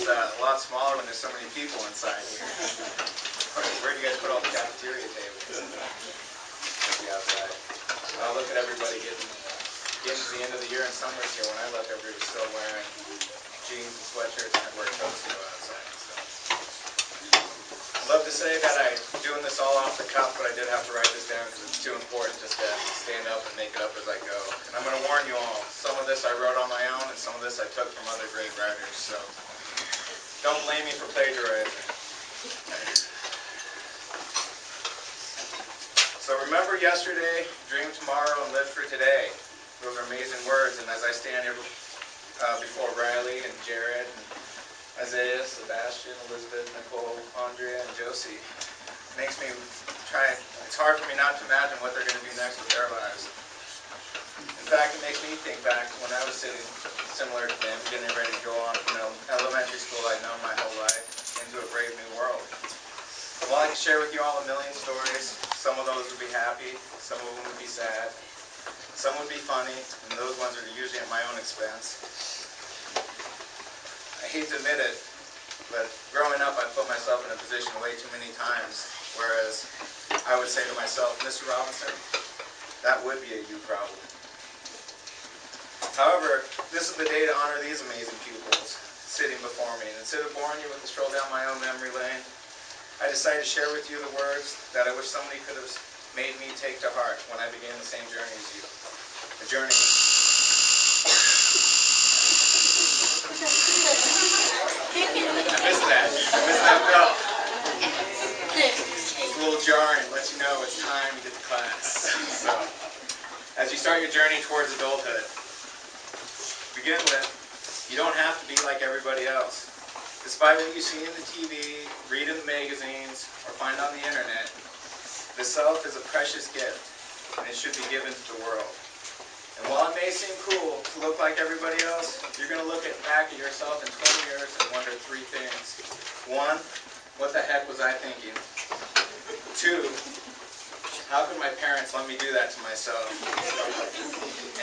is a lot smaller when there's so many people inside here. Where do you guys put all the cafeteria tables? The outside. Look at everybody getting to the end of the year in summers here. When I left, everybody was still wearing jeans and sweatshirts and I'd wear coats to go outside. So. I'd love to say that I'm doing this all off the cuff, but I did have to write this down because it's too important just to stand up and make it up as I go. And I'm going to warn you all, some of this I wrote on my own and some of this I took from other great writers. So don't blame me for plagiarizing. So remember yesterday, dream tomorrow, and live for today. Those are amazing words, and as I stand here before Riley and Jared and Isaiah, Sebastian, Elizabeth, Nicole, Andrea, and Josie, it makes me it's hard for me not to imagine what they're going to do next with their lives. In fact, it makes me think back to when I was sitting similar to them, getting ready to go on from elementary school I'd known my whole life into a brave new world. Well, I can share with you all a million stories. Some of those would be happy, some of them would be sad, some would be funny, and those ones are usually at my own expense. I hate to admit it, but growing up I put myself in a position way too many times, whereas I would say to myself, Mr. Robinson, that would be a you problem. However, this is the day to honor these amazing pupils sitting before me, and instead of boring you with a stroll down my own memory lane, I decided to share with you the words that I wish somebody could have made me take to heart when I began the same journey as you. A journey. I missed that bell. It's a little jarring, lets you know it's time to get to class. So, as you start your journey towards adulthood, begin with, you don't have to be like everybody else. Despite what you see in the TV, read in the magazines, or find on the internet, the self is a precious gift, and it should be given to the world. And while it may seem cool to look like everybody else, you're going to look back at yourself in 20 years and wonder three things. 1, what the heck was I thinking? 2, how could my parents let me do that to myself?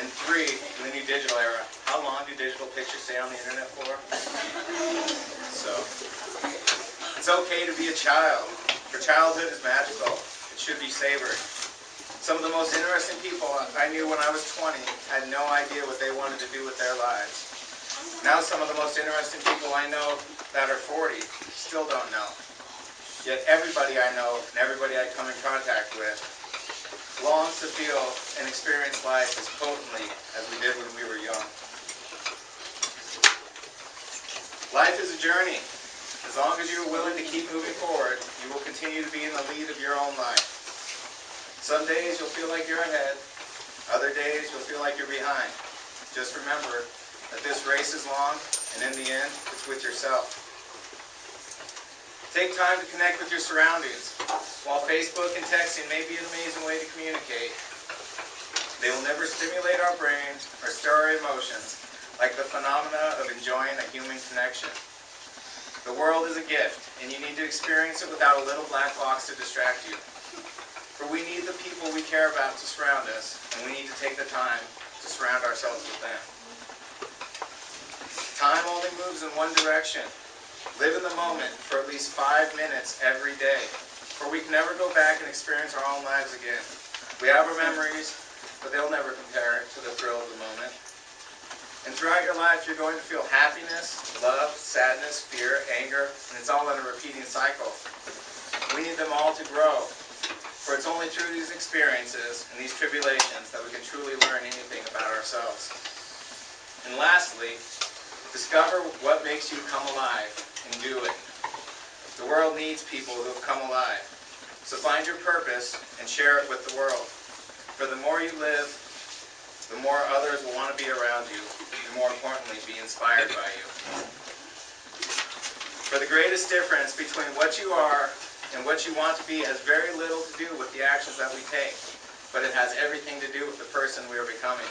And 3, in the new digital era, how long do digital pictures stay on the internet for? So, it's okay to be a child, for childhood is magical. It should be savored. Some of the most interesting people I knew when I was 20 had no idea what they wanted to do with their lives. Now some of the most interesting people I know that are 40 still don't know. Yet everybody I know and everybody I come in contact with longs to feel and experience life as potently as we did when we were young. Life is a journey. As long as you're willing to keep moving forward, you will continue to be in the lead of your own life. Some days you'll feel like you're ahead. Other days you'll feel like you're behind. Just remember that this race is long, and in the end, it's with yourself. Take time to connect with your surroundings. While Facebook and texting may be an amazing way to communicate, they will never stimulate our brains or stir our emotions like the phenomena of enjoying a human connection. The world is a gift, and you need to experience it without a little black box to distract you. For we need the people we care about to surround us, and we need to take the time to surround ourselves with them. Time only moves in one direction. Live in the moment for at least 5 minutes every day, for we can never go back and experience our own lives again. We have our memories, but they'll never compare to the thrill of the moment. And throughout your life, you're going to feel happiness, love, sadness, fear, anger, and it's all in a repeating cycle. We need them all to grow, for it's only through these experiences and these tribulations that we can truly learn anything about ourselves. And lastly, discover what makes you come alive and do it. The world needs people who have come alive. So find your purpose and share it with the world. For the more you live, the more others will want to be around you, and more importantly, be inspired by you. For the greatest difference between what you are and what you want to be has very little to do with the actions that we take, but it has everything to do with the person we are becoming.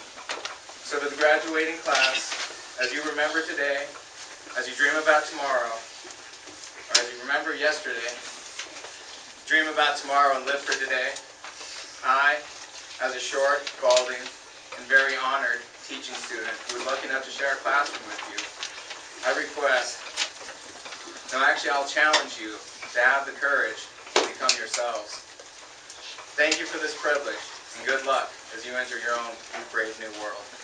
So to the graduating class, as you remember today, as you dream about tomorrow, or as you remember yesterday, dream about tomorrow and live for today, I, as a short, balding, and very honored teaching student who was lucky enough to share a classroom with you, I request No, actually, I'll challenge you to have the courage to become yourselves. Thank you for this privilege, and good luck as you enter your own brave new world.